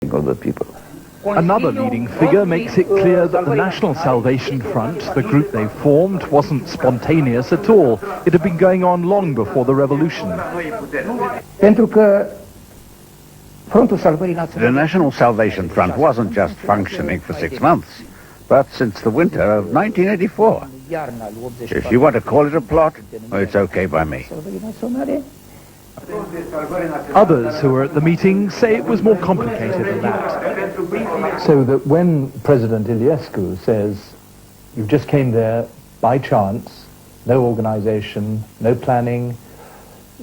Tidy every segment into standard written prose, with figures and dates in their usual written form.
thinking of the people. Another leading figure makes it clear that the National Salvation Front, the group they formed, wasn't spontaneous at all. It had been going on long before the revolution. The National Salvation Front wasn't just functioning for 6 months, but since the winter of 1984. If you want to call it a plot, it's okay by me. Others who were at the meeting say it was more complicated than that. So that when President Iliescu says, you just came there by chance, no organization, no planning,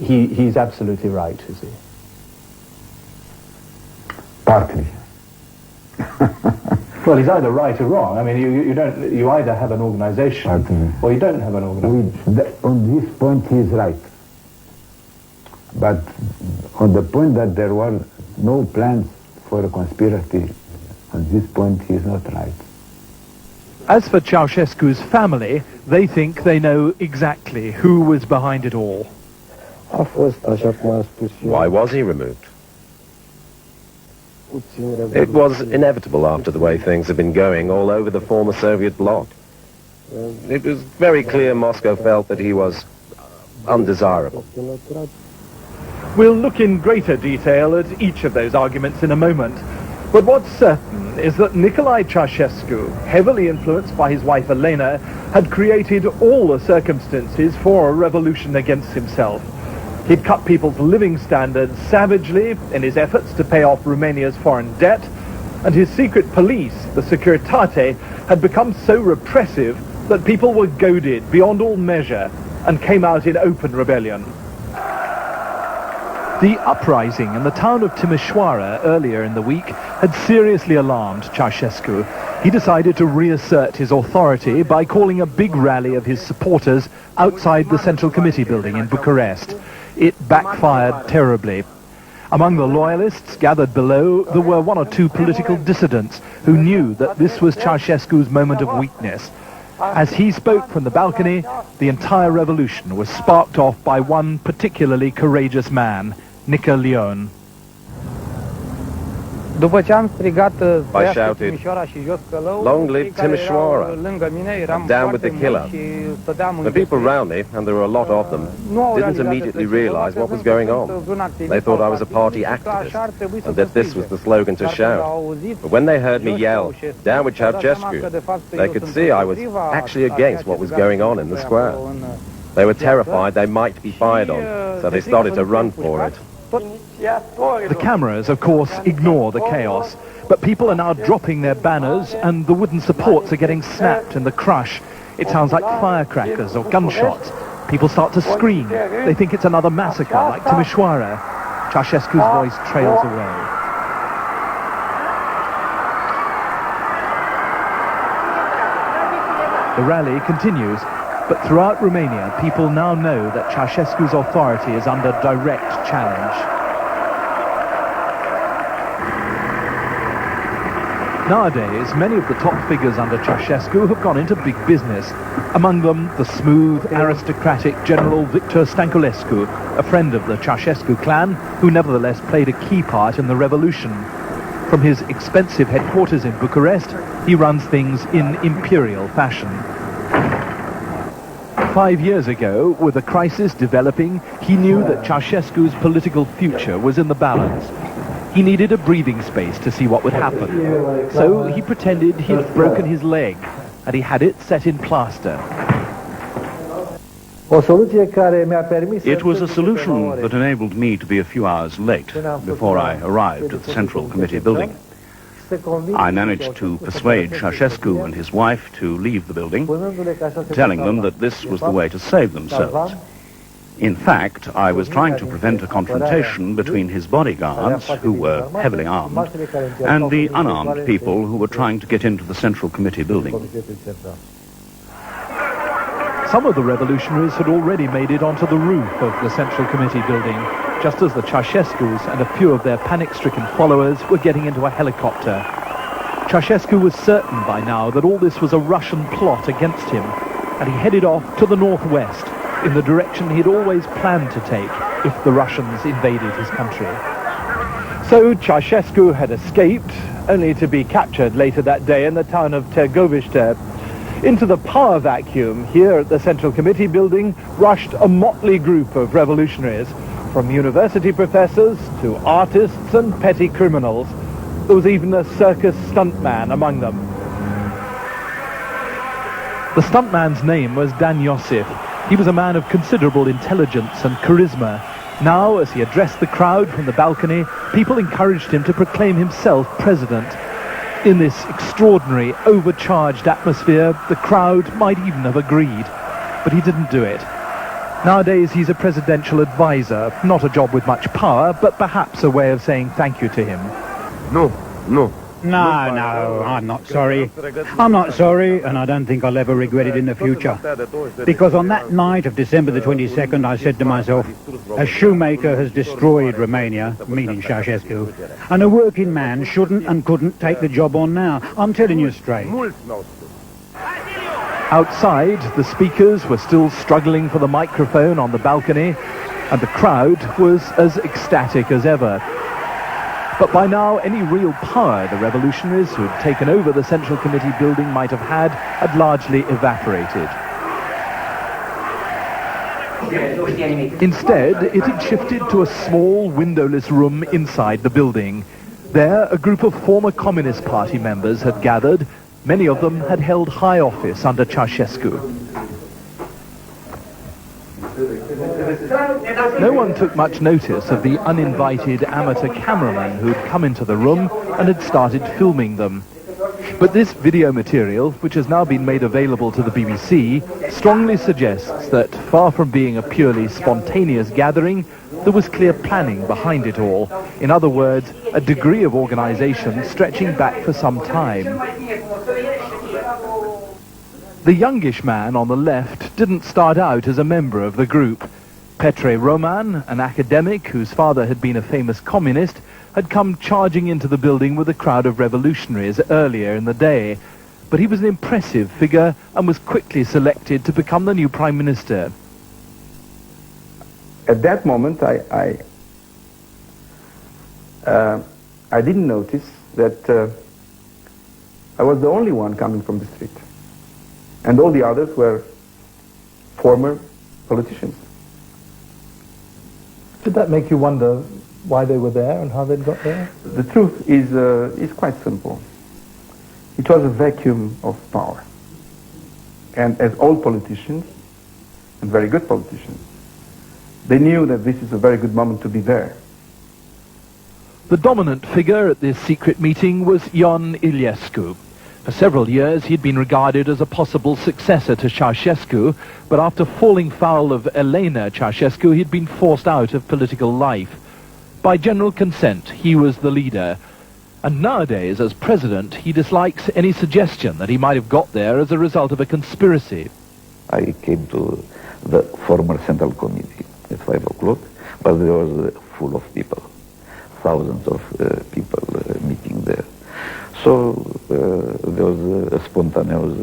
he's absolutely right, is he? Partly. Well, he's either right or wrong. I mean, you either have an organization or you don't have an organization. On this point, he is right. But on the point that there were no plans for a conspiracy, on this point he is not right. As for Ceausescu's family, they think they know exactly who was behind it all. Why was he removed? It was inevitable after the way things have been going all over the former Soviet bloc. It was very clear Moscow felt that he was undesirable. We'll look in greater detail at each of those arguments in a moment. But what's certain is that Nicolae Ceausescu, heavily influenced by his wife Elena, had created all the circumstances for a revolution against himself. He'd cut people's living standards savagely in his efforts to pay off Romania's foreign debt, and his secret police, the Securitate, had become so repressive that people were goaded beyond all measure and came out in open rebellion. The uprising in the town of Timișoara earlier in the week had seriously alarmed Ceausescu. He decided to reassert his authority by calling a big rally of his supporters outside the Central Committee building in Bucharest. It backfired terribly. Among the loyalists gathered below, there were one or two political dissidents who knew that this was Ceausescu's moment of weakness. As he spoke from the balcony, the entire revolution was sparked off by one particularly courageous man, Nica Leon. I shouted, "Long live Timișoara, down with the killer." The people round me, and there were a lot of them, didn't immediately realize what was going on. They thought I was a party activist, and that this was the slogan to shout. But when they heard me yell, "Down with Ceausescu," they could see I was actually against what was going on in the square. They were terrified they might be fired on, so they started to run for it. The cameras, of course, ignore the chaos, but people are now dropping their banners and the wooden supports are getting snapped in the crush. It sounds like firecrackers or gunshots. People start to scream. They think it's another massacre like Timișoara. Ceausescu's voice trails away. The rally continues, but throughout Romania, people now know that Ceausescu's authority is under direct challenge. Nowadays, many of the top figures under Ceausescu have gone into big business. Among them, the smooth, aristocratic General Victor Stanculescu, a friend of the Ceausescu clan, who nevertheless played a key part in the revolution. From his expensive headquarters in Bucharest, he runs things in imperial fashion. 5 years ago, with a crisis developing, he knew that Ceausescu's political future was in the balance. He needed a breathing space to see what would happen. So he pretended he'd broken his leg, and he had it set in plaster. It was a solution that enabled me to be a few hours late before I arrived at the Central Committee building. I managed to persuade Ceausescu and his wife to leave the building, telling them that this was the way to save themselves. In fact, I was trying to prevent a confrontation between his bodyguards, who were heavily armed, and the unarmed people who were trying to get into the Central Committee building. Some of the revolutionaries had already made it onto the roof of the Central Committee building, just as the Ceausescus and a few of their panic-stricken followers were getting into a helicopter. Ceausescu was certain by now that all this was a Russian plot against him, and he headed off to the northwest, in the direction he'd always planned to take if the Russians invaded his country. So Ceausescu had escaped, only to be captured later that day in the town of Târgoviște. Into the power vacuum here at the Central Committee building rushed a motley group of revolutionaries, from university professors to artists and petty criminals. There was even a circus stuntman among them. The stuntman's name was Dan Iosif. He was a man of considerable intelligence and charisma. Now, as he addressed the crowd from the balcony, people encouraged him to proclaim himself president. In this extraordinary, overcharged atmosphere, the crowd might even have agreed. But he didn't do it. Nowadays, he's a presidential advisor, not a job with much power, but perhaps a way of saying thank you to him. No, I'm not sorry. I'm not sorry, and I don't think I'll ever regret it in the future. Because on that night of December the 22nd, I said to myself, a shoemaker has destroyed Romania, meaning Ceausescu, and a working man shouldn't and couldn't take the job on now. I'm telling you straight. Outside, the speakers were still struggling for the microphone on the balcony, and the crowd was as ecstatic as ever. But by now, any real power the revolutionaries who had taken over the Central Committee building might have had largely evaporated. Instead, it had shifted to a small, windowless room inside the building. There, a group of former Communist Party members had gathered. Many of them had held high office under Ceausescu. No one took much notice of the uninvited amateur cameraman who'd come into the room and had started filming them. But this video material, which has now been made available to the BBC, strongly suggests that, far from being a purely spontaneous gathering, there was clear planning behind it all. In other words, a degree of organization stretching back for some time. The youngish man on the left didn't start out as a member of the group. Petre Roman, an academic whose father had been a famous communist, had come charging into the building with a crowd of revolutionaries earlier in the day. But he was an impressive figure and was quickly selected to become the new prime minister. At that moment, I didn't notice that I was the only one coming from the street. And all the others were former politicians. Did that make you wonder why they were there and how they'd got there? The truth is quite simple. It was a vacuum of power. And as all politicians, and very good politicians, they knew that this is a very good moment to be there. The dominant figure at this secret meeting was Ion Iliescu. For several years, he'd been regarded as a possible successor to Ceausescu, but after falling foul of Elena Ceausescu, he'd been forced out of political life. By general consent, he was the leader. And nowadays, as president, he dislikes any suggestion that he might have got there as a result of a conspiracy. I came to the former Central Committee at 5 o'clock, but there was full of people, thousands of people meeting there. So there was a spontaneous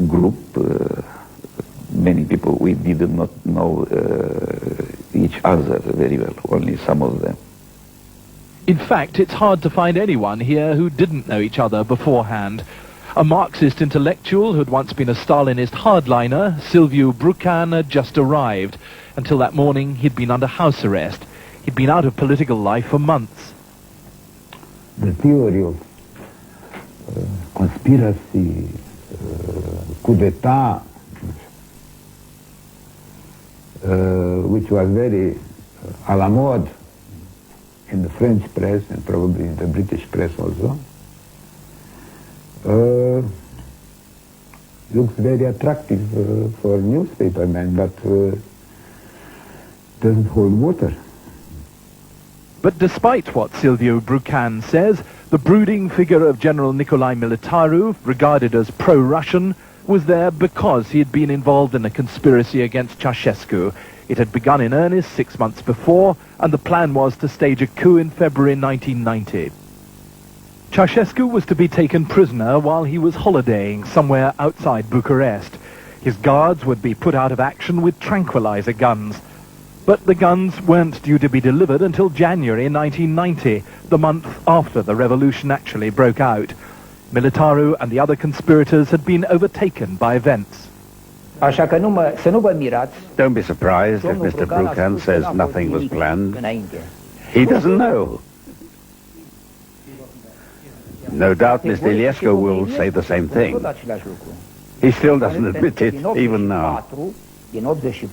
group, many people. We did not know each other very well, only some of them. In fact, it's hard to find anyone here who didn't know each other beforehand. A Marxist intellectual who had once been a Stalinist hardliner, Silviu Brucan, had just arrived. Until that morning, he'd been under house arrest. He'd been out of political life for months. The theory of conspiracy, coup d'etat, which was very à la mode in the French press and probably in the British press also, looks very attractive for newspapermen, but doesn't hold water. But despite what Silviu Brucan says, the brooding figure of General Nicolae Militaru, regarded as pro-Russian, was there because he had been involved in a conspiracy against Ceausescu. It had begun in earnest 6 months before, and the plan was to stage a coup in February 1990. Ceausescu was to be taken prisoner while he was holidaying somewhere outside Bucharest. His guards would be put out of action with tranquilizer guns. But the guns weren't due to be delivered until January 1990, the month after the revolution actually broke out. Militaru and the other conspirators had been overtaken by events. Don't be surprised if Mr. Brucan says nothing was planned. He doesn't know. No doubt Mr. Iliescu will say the same thing. He still doesn't admit it, even now. Was Iliescu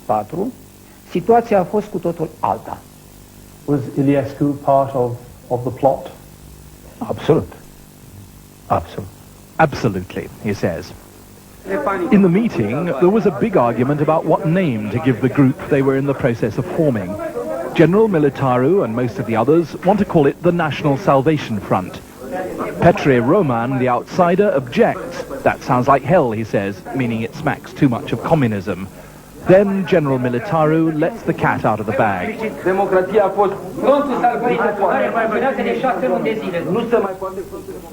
part of the plot? Absolutely. Absolutely, he says. In the meeting, there was a big argument about what name to give the group they were in the process of forming. General Militaru and most of the others want to call it the National Salvation Front. Petre Roman, the outsider, objects. That sounds like hell, he says, meaning it smacks too much of communism. Then General Militaru lets the cat out of the bag.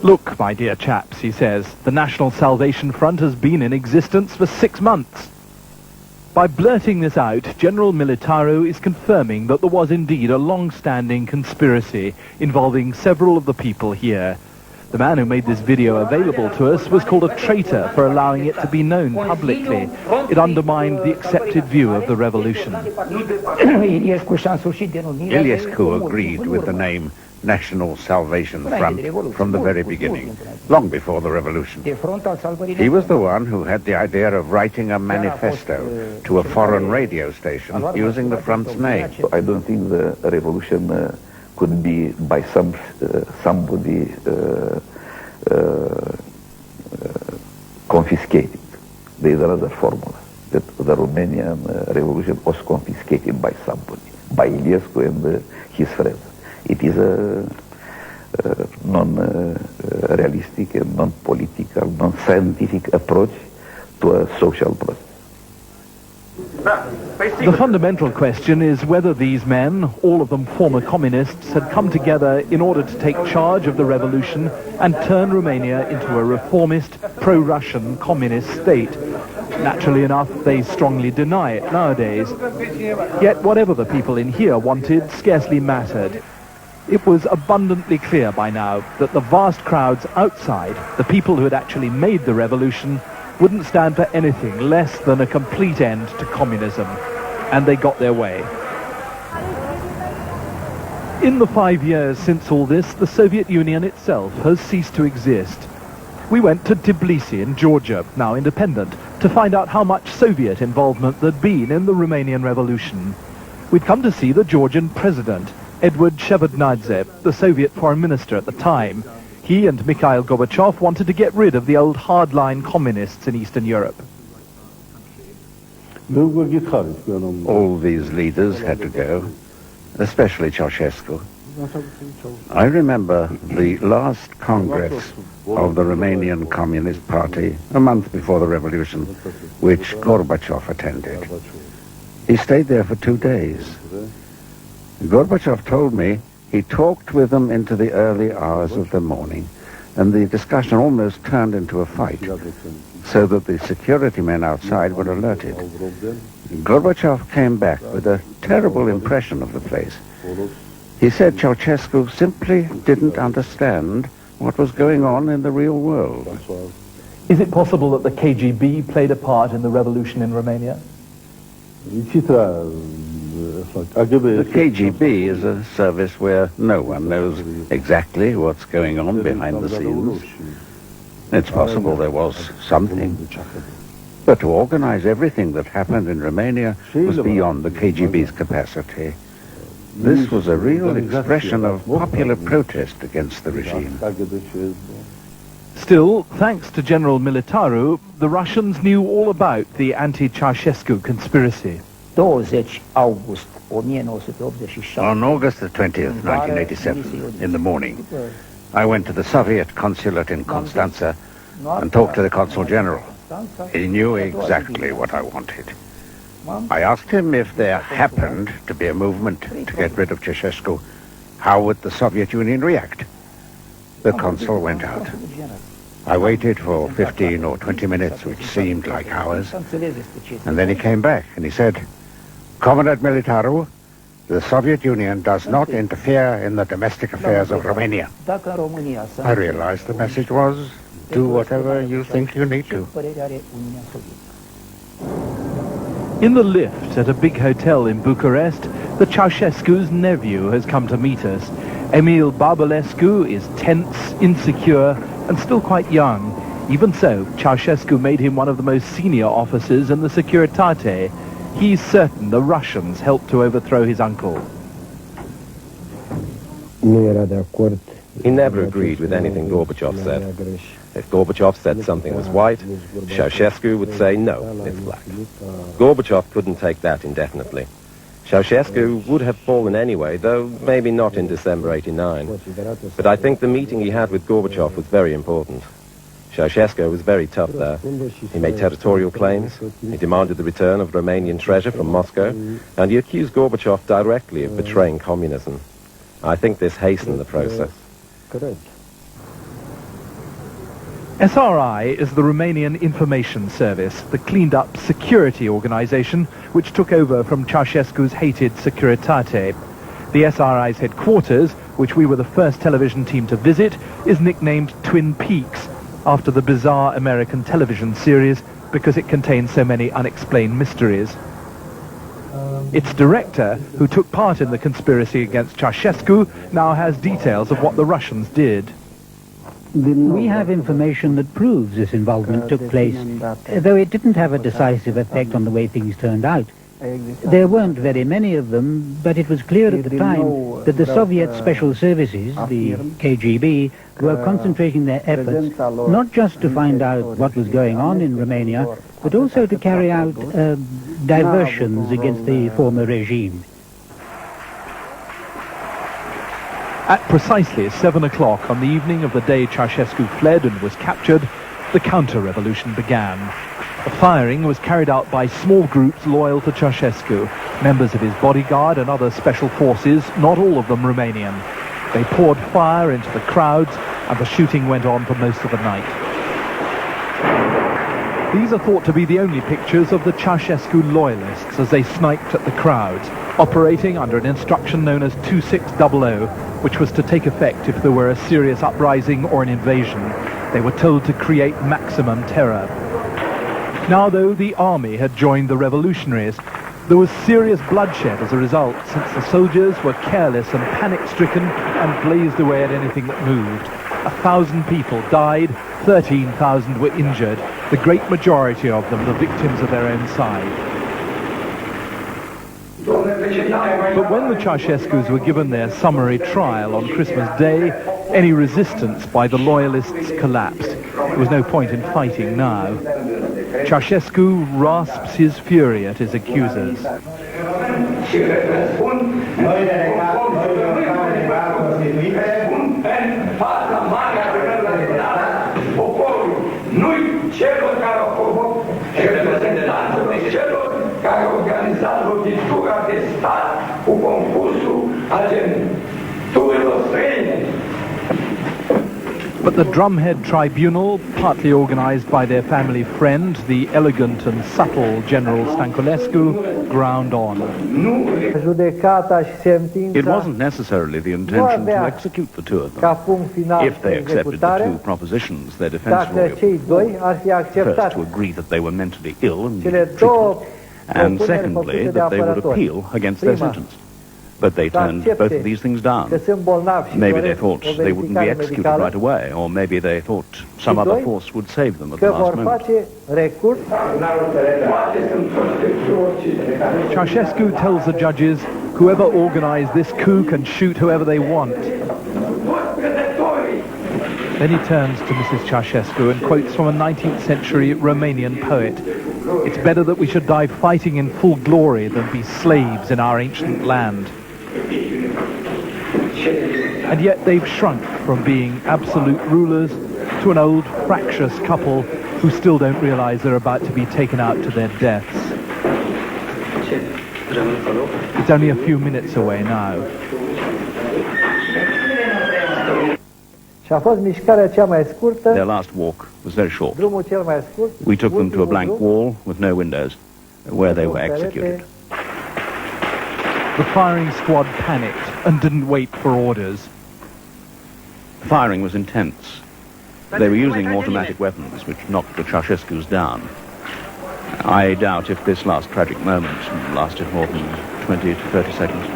Look, my dear chaps, he says, the National Salvation Front has been in existence for 6 months. By blurting this out, General Militaru is confirming that there was indeed a long-standing conspiracy involving several of the people here. The man who made this video available to us was called a traitor for allowing it to be known publicly. It undermined the accepted view of the revolution. Iliescu agreed with the name National Salvation Front from the very beginning, long before the revolution. He was the one who had the idea of writing a manifesto to a foreign radio station using the front's name. I don't think the revolution could be by somebody confiscated. There is another formula, that the Romanian revolution was confiscated by somebody, by Iliescu and his friends. It is a non-realistic and non-political, non-scientific approach to a social process. The fundamental question is whether these men, all of them former communists, had come together in order to take charge of the revolution and turn Romania into a reformist, pro-Russian communist state. Naturally enough, they strongly deny it nowadays. Yet whatever the people in here wanted scarcely mattered. It was abundantly clear by now that the vast crowds outside, the people who had actually made the revolution, wouldn't stand for anything less than a complete end to communism. And they got their way. In the 5 years since all this, the Soviet Union itself has ceased to exist. We went to Tbilisi in Georgia, now independent, to find out how much Soviet involvement there'd been in the Romanian Revolution. We'd come to see the Georgian president, Edward Shevardnadze, the Soviet foreign minister at the time. He and Mikhail Gorbachev wanted to get rid of the old hardline communists in Eastern Europe. All these leaders had to go, especially Ceausescu. I remember the last Congress of the Romanian Communist Party, a month before the revolution, which Gorbachev attended. He stayed there for 2 days. Gorbachev told me he talked with them into the early hours of the morning, and the discussion almost turned into a fight, so that the security men outside were alerted. Gorbachev came back with a terrible impression of the place. He said Ceausescu simply didn't understand what was going on in the real world. Is it possible that the KGB played a part in the revolution in Romania? The KGB is a service where no one knows exactly what's going on behind the scenes. It's possible there was something, but to organize everything that happened in Romania was beyond the KGB's capacity. This was a real expression of popular protest against the regime. Still, thanks to General Militaru, the Russians knew all about the anti-Ceausescu conspiracy. On August the 20th, 1987, in the morning, I went to the Soviet consulate in Constanța and talked to the consul general. He knew exactly what I wanted. I asked him if there happened to be a movement to get rid of Ceausescu, how would the Soviet Union react? The consul went out. I waited for 15 or 20 minutes, which seemed like hours, and then he came back and he said, Comrade Militaru, the Soviet Union does not interfere in the domestic affairs of Romania. I realized the message was, do whatever you think you need to. In the lift at a big hotel in Bucharest, the Ceausescu's nephew has come to meet us. Emil Barbulescu is tense, insecure, and still quite young. Even so, Ceausescu made him one of the most senior officers in the Securitate. He's certain the Russians helped to overthrow his uncle. He never agreed with anything Gorbachev said. If Gorbachev said something was white, Ceausescu would say, no, it's black. Gorbachev couldn't take that indefinitely. Ceausescu would have fallen anyway, though maybe not in December '89. But I think the meeting he had with Gorbachev was very important. Ceausescu was very tough there. He made territorial claims, he demanded the return of Romanian treasure from Moscow, and he accused Gorbachev directly of betraying communism. I think this hastened the process. SRI is the Romanian Information Service, the cleaned-up security organization which took over from Ceausescu's hated Securitate. The SRI's headquarters, which we were the first television team to visit, is nicknamed Twin Peaks, after the bizarre American television series because it contains so many unexplained mysteries. Its director, who took part in the conspiracy against Ceausescu, now has details of what the Russians did. We have information that proves this involvement took place, though it didn't have a decisive effect on the way things turned out. There weren't very many of them, but it was clear at the time that the Soviet special services, the KGB, were concentrating their efforts not just to find out what was going on in Romania, but also to carry out diversions against the former regime. At precisely 7 o'clock on the evening of the day Ceausescu fled and was captured, the counter-revolution began. The firing was carried out by small groups loyal to Ceausescu, members of his bodyguard and other special forces, not all of them Romanian. They poured fire into the crowds, and the shooting went on for most of the night. These are thought to be the only pictures of the Ceausescu loyalists as they sniped at the crowds, operating under an instruction known as 2600, which was to take effect if there were a serious uprising or an invasion. They were told to create maximum terror. Now, though, the army had joined the revolutionaries, there was serious bloodshed as a result, since the soldiers were careless and panic-stricken and blazed away at anything that moved. 1,000 people died, 13,000 were injured, the great majority of them the victims of their own side. But when the Ceausescus were given their summary trial on Christmas Day, any resistance by the loyalists collapsed. There was no point in fighting now. Ceausescu rasps his fury at his accusers. But the Drumhead Tribunal, partly organized by their family friend, the elegant and subtle General Stanculescu, ground on. It wasn't necessarily the intention to execute the two of them. If they accepted the two propositions, their defense lawyer, first to agree that they were mentally ill and needed treatment, and secondly, that they would appeal against their sentence. But they turned both of these things down. Maybe they thought they wouldn't be executed right away, or maybe they thought some other force would save them at the last moment. Ceausescu tells the judges, whoever organized this coup can shoot whoever they want. Then he turns to Mrs. Ceausescu and quotes from a 19th century Romanian poet. It's better that we should die fighting in full glory than be slaves in our ancient land. And yet they've shrunk from being absolute rulers to an old fractious couple who still don't realize they're about to be taken out to their deaths. It's only a few minutes away now. Their last walk was very short. We took them to a blank wall with no windows, where they were executed. The firing squad panicked and didn't wait for orders. Firing was intense. They were using automatic weapons, which knocked the Ceausescus down. I doubt if this last tragic moment lasted more than 20 to 30 seconds.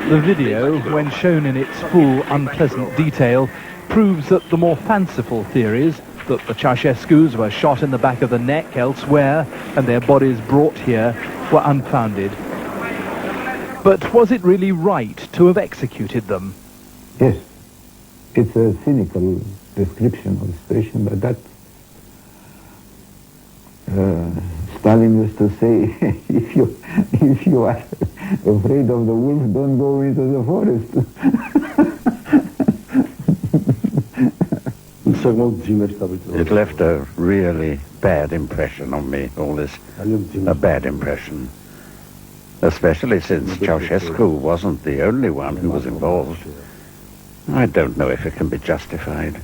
The video, when shown in its full, unpleasant detail, proves that the more fanciful theories, that the Ceausescus were shot in the back of the neck elsewhere and their bodies brought here, were unfounded. But was it really right to have executed them? Yes. It's a cynical description of the situation, but that Stalin used to say, if you are afraid of the wolf, don't go into the forest. It left a really bad impression on me, all this. A bad impression. Especially since Ceausescu wasn't the only one who was involved. I don't know if it can be justified.